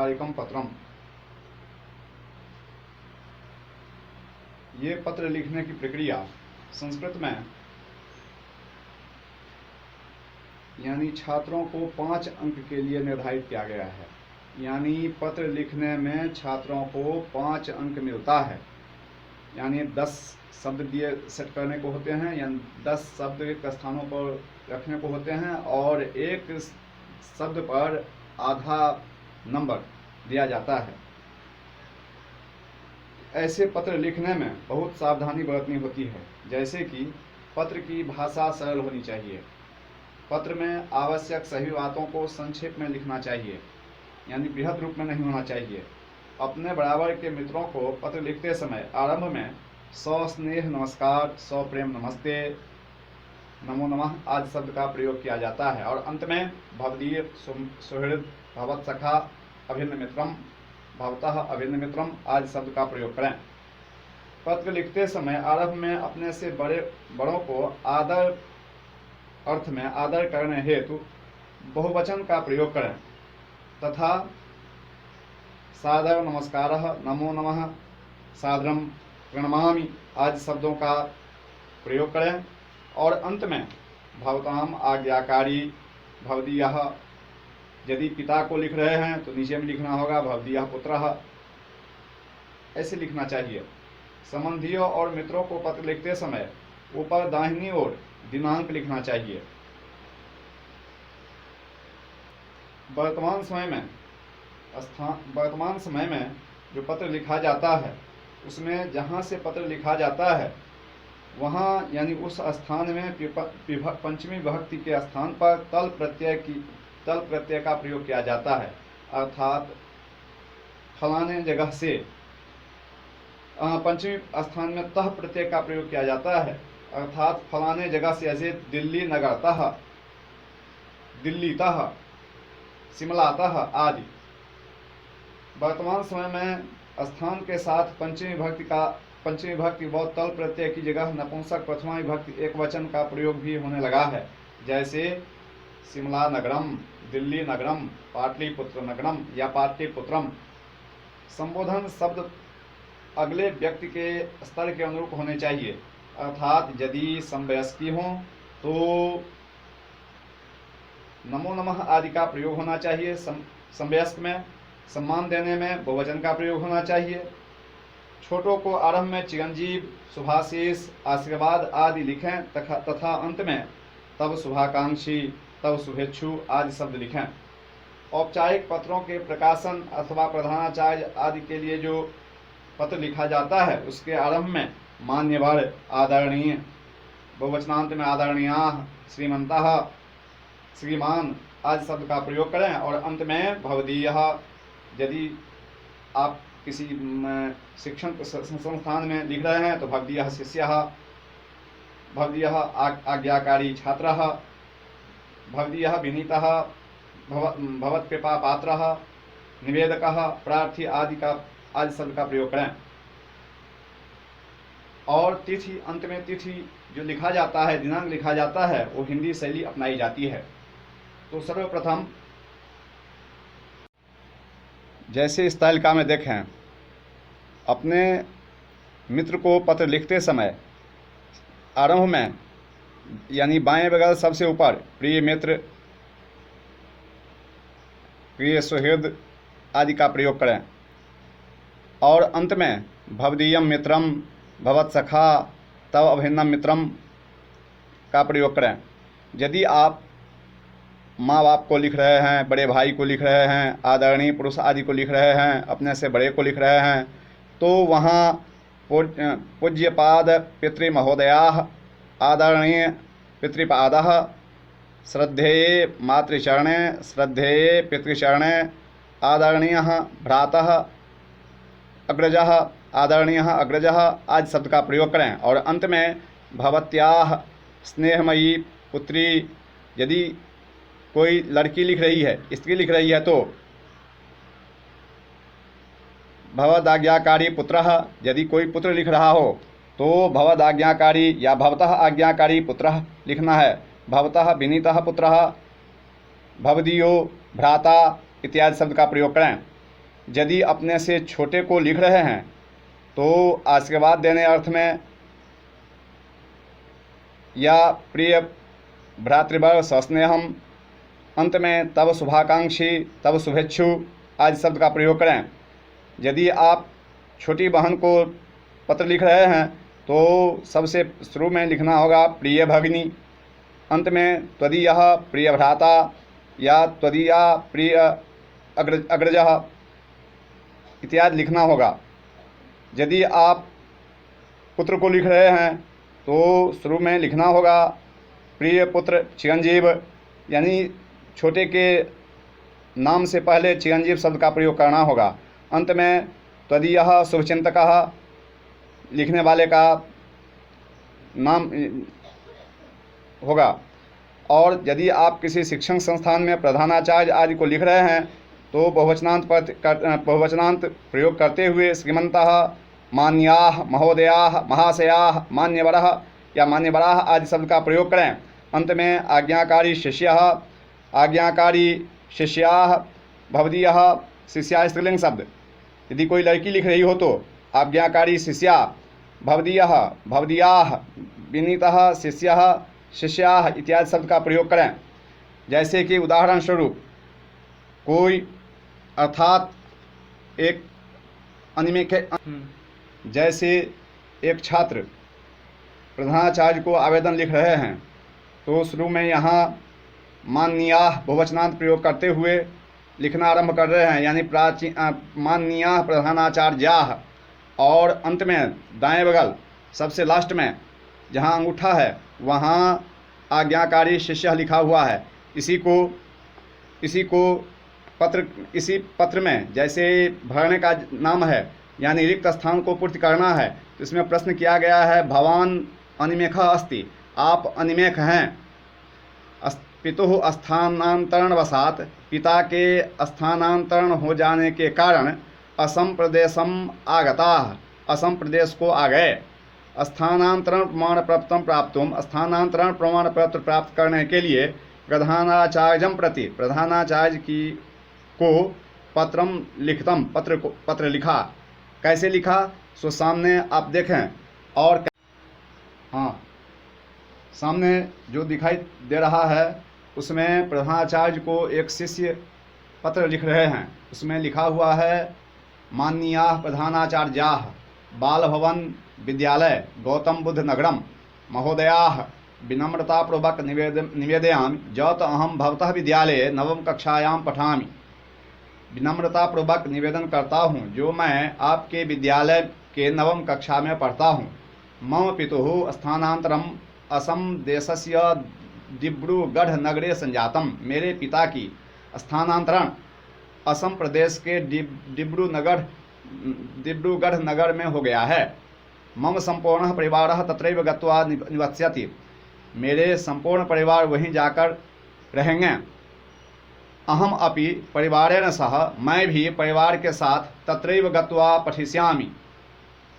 औपचारिकम पत्रम। ये पत्र लिखने की प्रक्रिया संस्कृत में यानी छात्रों को 5 अंक के लिए निर्धारित किया गया है। यानी पत्र लिखने में छात्रों को 5 अंक मिलता है। यानी 10 शब्द दिए सेट करने को होते हैं, यानी 10 शब्द एक स्थानों पर रखने को होते हैं और एक शब्द पर आधा नंबर दिया जाता है। ऐसे पत्र लिखने में बहुत सावधानी बरतनी होती है। जैसे कि पत्र की भाषा सरल होनी चाहिए। पत्र में आवश्यक सभी बातों को संक्षेप में लिखना चाहिए, यानी बृहद रूप में नहीं होना चाहिए। अपने बराबर के मित्रों को पत्र लिखते समय आरंभ में सस्नेह नमस्कार, सप्रेम नमस्ते, नमो नमः आदि शब्द का प्रयोग किया जाता है और अंत में भवदीय सुहृद भवत सखा अभिन्न मित्रम भवतः अभिन्न मित्रम आदि शब्द का प्रयोग करें। पत्र लिखते समय आरंभ में अपने से बड़ों को आदर अर्थ में आदर करने हेतु बहुवचन का प्रयोग करें तथा सादर नमस्कारः, नमो नमः, सादरम प्रणमामि आदि शब्दों का प्रयोग करें और अंत में भवताम आज्ञाकारी भवदीयः, यदि पिता को लिख रहे हैं तो नीचे में लिखना होगा भवदीयः पुत्रः, ऐसे लिखना चाहिए। संबंधियों और मित्रों को पत्र लिखते समय ऊपर दाहिनी ओर दिनांक लिखना चाहिए। वर्तमान समय में जो पत्र लिखा जाता है उसमें जहाँ से पत्र लिखा जाता है वहाँ यानी उस स्थान में पंचमी विभक्ति के स्थान पर तल प्रत्यय का प्रयोग किया जाता है। अर्थात फलाने जगह से पंचमी स्थान में तह प्रत्यय का प्रयोग किया जाता है। अर्थात फलाने जगह से, जैसे दिल्ली नगरतः, दिल्लीतः, शिमलातः आदि। वर्तमान समय में स्थान के साथ पंचमी विभक्ति व तल प्रत्यय की जगह नपुंसक प्रथमा विभक्ति एक वचन का प्रयोग भी होने लगा है। जैसे शिमला नगरम, दिल्ली नगरम, पाटलिपुत्र नगरम या पाटलिपुत्रम। संबोधन शब्द अगले व्यक्ति के स्तर के अनुरूप होने चाहिए। अर्थात यदि समवयस्की हों तो नमो नमः आदि का प्रयोग होना चाहिए। समवयस्क में सम्मान देने में बहुवचन का प्रयोग होना चाहिए। छोटों को आरंभ में चिरंजीव, शुभाशीष, आशीर्वाद आदि लिखें तथा अंत में तब शुभाकांक्षी, तब शुभेच्छु आदि शब्द लिखें। औपचारिक पत्रों के प्रकाशन अथवा प्रधानाचार्य आदि के लिए जो पत्र लिखा जाता है उसके आरंभ में मान्यवर, आदरणीय, बहुवचनांत में आदरणीयाः, श्रीमन्तः, श्रीमान आदि शब्द का प्रयोग करें और अंत में भवदीयः। यदि आप किसी शिक्षण संस्थान में लिख रहे हैं तो भवदीयः शिष्यः, भवदीयः आज्ञाकारी छात्रः, भवदीयः विनीतः, भवत्कृपा पात्रः, निवेदकः, प्रार्थी आदि शब्द का प्रयोग करें। और तिथि, अंत में तिथि जो लिखा जाता है, दिनांक लिखा जाता है, वो हिंदी शैली अपनाई जाती है। तो सर्वप्रथम जैसे इस तालिका में देखें, अपने मित्र को पत्र लिखते समय आरंभ में यानी बाएं बगल सबसे ऊपर प्रिय मित्र, प्रिय सुहृद आदि का प्रयोग करें और अंत में भवदीयम मित्रम, भवत सखा, तव अभिन्नम मित्रम का प्रयोग करें। यदि आप माँ बाप को लिख रहे हैं, बड़े भाई को लिख रहे हैं, आदरणीय पुरुष आदि को लिख रहे हैं, अपने से बड़े को लिख रहे हैं, तो वहाँ पूज्यपाद पितृमहोदयाः, आदरणीय पितृपादः, श्रद्धेये मातृचरणे, श्रद्धेये पितृचरणे, आदरणीयः भ्रातः, अग्रजः, आदरणीयः अग्रजः आदि शब्द का प्रयोग करें और अंत में भवत्याः स्नेहमयी पुत्री, यदि कोई लड़की लिख रही है, स्त्री लिख रही है तो भवदाज्ञाकारी पुत्रः, यदि कोई पुत्र लिख रहा हो तो भवदाज्ञाकारी या भवतः आज्ञाकारी पुत्रः लिखना है। भवतः विनीतः पुत्रः, भवदीयो भ्राता इत्यादि शब्द का प्रयोग करें। यदि अपने से छोटे को लिख रहे हैं तो आशीर्वाद देने अर्थ में या प्रिय भ्रातृवर्ग सस्नेहम, अंत में तब शुभाकांक्षी, तब शुभेच्छु आदि शब्द का प्रयोग करें। यदि आप छोटी बहन को पत्र लिख रहे हैं तो सबसे शुरू में लिखना होगा प्रिय भगिनी, अंत में त्वदीयः प्रिय भ्राता या त्वदीया प्रिय अग्रजः इत्यादि लिखना होगा। यदि आप पुत्र को लिख रहे हैं तो शुरू में लिखना होगा प्रिय पुत्र चिरंजीव, यानी छोटे के नाम से पहले चिरंजीव शब्द का प्रयोग करना होगा। अंत में त्वदीयः शुभचिंतकः लिखने वाले का नाम होगा। और यदि आप किसी शिक्षण संस्थान में प्रधानाचार्य आदि को लिख रहे हैं तो बहुवचनांत प्रयोग करते हुए श्रीमन्तः, मान्याः, महोदयाः, महाशयाः, मान्यवरः या मान्यवराः आदि शब्द का प्रयोग करें। अंत में आज्ञाकारी शिष्यः, आज्ञाकारी शिष्याः, भवदीयः शिष्या स्त्रीलिंग शब्द। यदि कोई लड़की लिख रही हो तो आज्ञाकारी शिष्या, भवदीयः, भवदीयाः, विनीतः शिष्यः, शिष्याः इत्यादि शब्द का प्रयोग करें। जैसे कि उदाहरण स्वरूप कोई अर्थात एक अनिमेक, जैसे एक छात्र प्रधानाचार्य को आवेदन लिख रहे हैं तो शुरू में यहाँ माननीयाः बहुवचनांत प्रयोग करते हुए लिखना आरंभ कर रहे हैं, यानी माननीयाः प्रधानाचार्याः, और अंत में दाएं बगल सबसे लास्ट में जहाँ अंगूठा है वहाँ आज्ञाकारी शिष्य लिखा हुआ है। इसी पत्र में जैसे भरने का नाम है, यानी रिक्त स्थान को पूर्ति करना है, तो इसमें प्रश्न किया गया है भवान अनिमेखः अस्ति, आप अनिमेख हैं। पितुः स्थानांतरण वसात, पिता के स्थानांतरण हो जाने के कारण असम प्रदेशम आगताः, असम प्रदेश को आ गए। स्थानांतरण प्रमाण पत्रम प्राप्तुम, स्थानांतरण प्रमाण पत्र प्राप्त करने के लिए प्रधानाचार्यम प्रति, प्रधानाचार्य की को पत्रम लिखतम, पत्र लिखा। कैसे लिखा सो सामने आप देखें। और हाँ, सामने जो दिखाई दे रहा है उसमें प्रधानाचार्य को एक शिष्य पत्र लिख रहे हैं। उसमें लिखा हुआ है माननीयाः प्रधानाचार्याः बाल भवन विद्यालय गौतम बुद्ध नगरम महोदयाः विनम्रतापूर्वक निवेदयामि यत् अहम भवतः विद्यालये नवम कक्षायां पठामि। विनम्रतापूर्वक निवेदन करता हूँ जो मैं आपके विद्यालय के नवम कक्षा में पढ़ता हूँ। मम पितुः स्थानांतरम असम देशस्य डिब्रूगढ़ नगरे संजातम, मेरे पिता की स्थानांतरण असम प्रदेश के डिब्रूगढ़ नगर में हो गया है। मम संपूर्ण परिवारः तत्रैव गत्वा निवस्यति, मेरे संपूर्ण परिवार वहीं जाकर रहेंगे। अहम अपि परिवारेण सह, मैं भी परिवार के साथ तत्रैव गत्वा पठिष्यामि,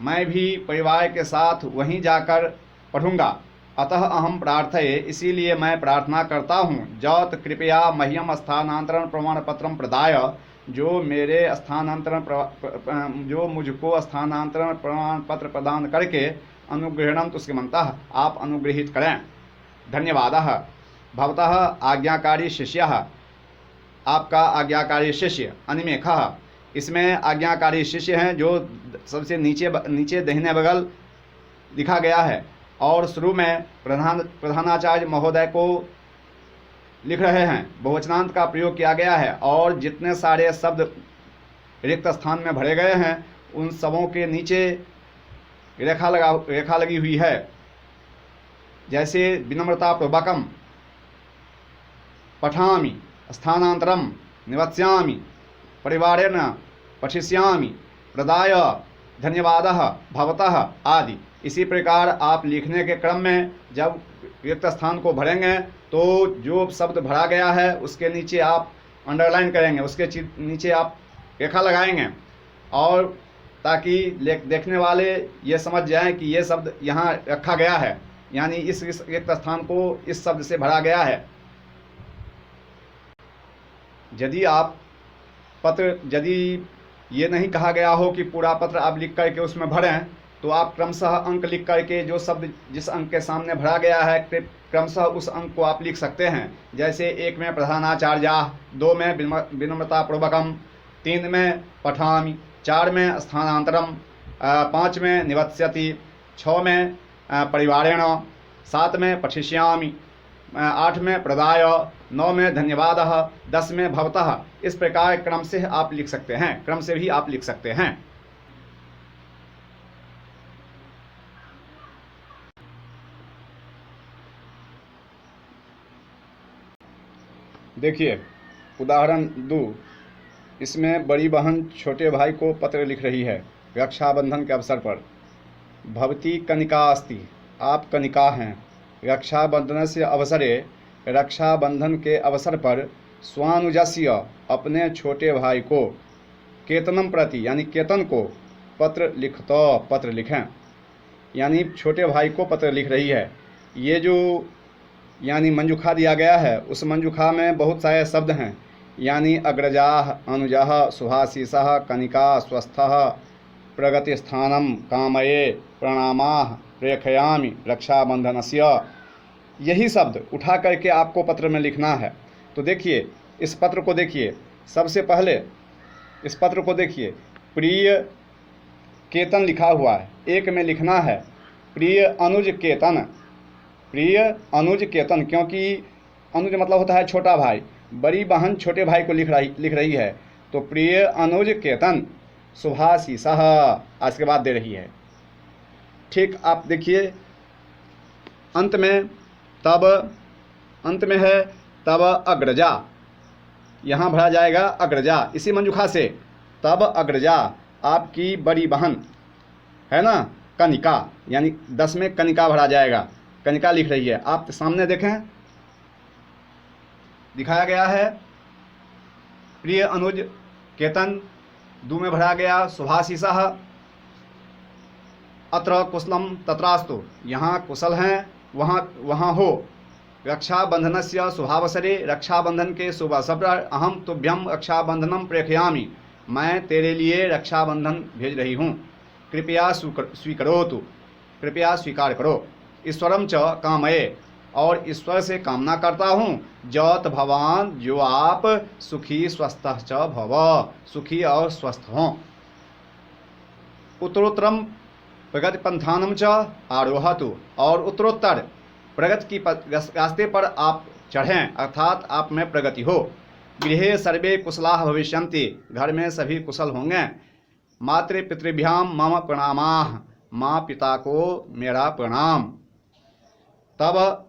मैं भी परिवार के साथ वहीं जाकर पढ़ूंगा। अतः अहम प्रार्थये, इसीलिए मैं प्रार्थना करता हूँ यत् कृपया मह्यम स्थानांतरण प्रमाण पत्रम प्रदाय, जो मेरे जो मुझको स्थानांतरण प्रमाण पत्र प्रदान करके अनुगृहणं तुष्यमन्तः, आप अनुग्रहित करें। धन्यवादः। भवतः आज्ञाकारी शिष्यः, आपका आज्ञाकारी शिष्य अनिमेखः। इसमें आज्ञाकारी शिष्य हैं जो सबसे नीचे दाहिने बगल लिखा गया है, और शुरू में प्रधानाचार्य महोदय को लिख रहे हैं। बहुवचनांत का प्रयोग किया गया है और जितने सारे शब्द रिक्त स्थान में भरे गए हैं उन सबों के नीचे रेखा लगी हुई है। जैसे विनम्रतापूर्वकम पठामि, स्थानांतरम निवत्स्यामि, परिवारेण पठिष्यामि, प्रदाय धन्यवादः भवतः आदि। इसी प्रकार आप लिखने के क्रम में जब रिक्त स्थान को भरेंगे तो जो शब्द भरा गया है उसके नीचे आप अंडरलाइन करेंगे, उसके नीचे आप रेखा लगाएंगे, और ताकि देखने वाले ये समझ जाएं कि ये शब्द यहाँ रखा गया है, यानी इस रिक्त स्थान को इस शब्द से भरा गया है। यदि ये नहीं कहा गया हो कि पूरा पत्र आप लिख करके उसमें भरें, तो आप क्रमशः अंक लिख करके जो शब्द जिस अंक के सामने भरा गया है क्रमशः उस अंक को आप लिख सकते हैं। जैसे 1 में प्रधानाचार्या, 2 में विनम्रतापूर्वकम, 3 में पठामि, 4 में स्थानांतरम, 5 में निवत्स्यति, 6 में परिवारेण, 7 में पठिष्यामि, 8 में प्रदाय, 9 में धन्यवादः, 10 में भवतः। इस प्रकार क्रम से आप लिख सकते हैं, क्रम से भी आप लिख सकते हैं। देखिए उदाहरण 2, इसमें बड़ी बहन छोटे भाई को पत्र लिख रही है रक्षाबंधन के अवसर पर। भवती कनिका अस्ति, आप कनिका हैं। रक्षाबंधनस्य अवसरे, रक्षाबंधन के अवसर पर स्वानुजस्य, अपने छोटे भाई को, केतनम प्रति यानी केतन को, पत्र लिखतो, पत्र लिखें, यानी छोटे भाई को पत्र लिख रही है। ये जो यानी मंजुखा दिया गया है, उस मंजुखा में बहुत सारे शब्द हैं, यानी अग्रजाः, अनुजः, शुभाशीषः, कनिका, स्वस्थः, प्रगति स्थानम, कामये, प्रणामाः, प्रेखयामि, रक्षाबंधनस्य। यही शब्द उठा करके आपको पत्र में लिखना है। तो देखिए इस पत्र को देखिए, सबसे पहले इस पत्र को देखिए, प्रिय केतन लिखा हुआ है, एक में लिखना है प्रिय अनुज केतन, प्रिय अनुज केतन, क्योंकि अनुज मतलब होता है छोटा भाई, बड़ी बहन छोटे भाई को लिख रही है, तो प्रिय अनुज केतन शुभाशीषः आशीर्वाद दे रही है। ठीक आप देखिए अंत में है तब अग्रजा, यहाँ भरा जाएगा अग्रजा इसी मंजुखा से, तब अग्रजा आपकी बड़ी बहन है ना, कनिका, यानी 10 में कनिका भरा जाएगा, कनिका लिख रही है। आप सामने देखें दिखाया गया है प्रिय अनुज केतन, 2 में भरा गया शुभाशीषः, अत्र कुशलम तत्रास्तु, यहाँ कुशल हैं वहाँ हो, रक्षाबंधनस्य शुभावसरे, रक्षाबंधन के शुभ अवसर पर, अहम तुभ्यम रक्षाबंधनम प्रेषयामि, मैं तेरे लिए रक्षाबंधन भेज रही हूँ, कृपया स्वीकरोतु, कृपया स्वीकार करो, ईश्वरम च कामये, और ईश्वर से कामना करता हूँ, जत भवान, जो आप, सुखी स्वस्थ च भव, सुखी और स्वस्थ हों, उत्तरोत्तरम प्रगति पंथानम च आरोहतु, और उत्तरोत्तर प्रगति की रास्ते पर आप चढ़ें, अर्थात आप में प्रगति हो, गृहे सर्वे कुशलाः भविष्यन्ति, घर में सभी कुशल होंगे, मातृपितृभ्याम मम प्रणामाः, माँ पिता को मेरा प्रणाम, तब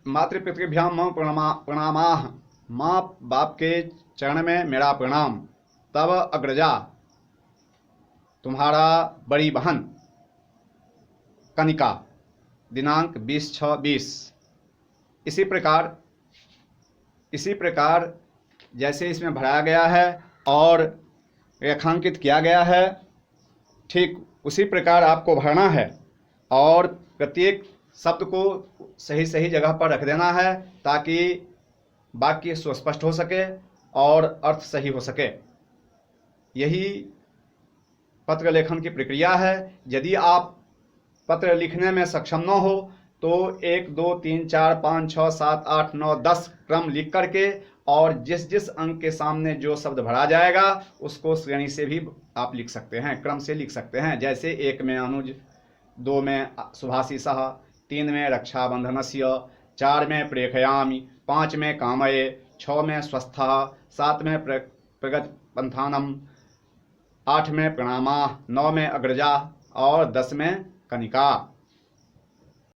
मातृपितृभ्याम मम प्रणामाः, माँ बाप के चरण में मेरा प्रणाम, तब अग्रजा तुम्हारा बड़ी बहन कनिका, दिनांक 20/6/20। इसी प्रकार जैसे इसमें भराया गया है और रेखांकित किया गया है, ठीक उसी प्रकार आपको भरना है, और प्रत्येक शब्द को सही जगह पर रख देना है, ताकि वाक्य सुस्पष्ट हो सके और अर्थ सही हो सके। यही पत्र लेखन की प्रक्रिया है। यदि आप पत्र लिखने में सक्षम न हो तो 1 2 3 4 5 6 7 8 9 10 क्रम लिख करके, और जिस अंक के सामने जो शब्द भरा जाएगा उसको श्रेणी से भी आप लिख सकते हैं, क्रम से लिख सकते हैं। जैसे 1 में अनुज, 2 में शुभाशीषः, 3 में रक्षाबंधनस्य, 4 में प्रेखयामि, 5 में कामये, 6 में स्वस्थः, 7 में प्रगति पंथानम, 8 में प्रणामाः, 9 में अग्रजा और 10 में कनिका।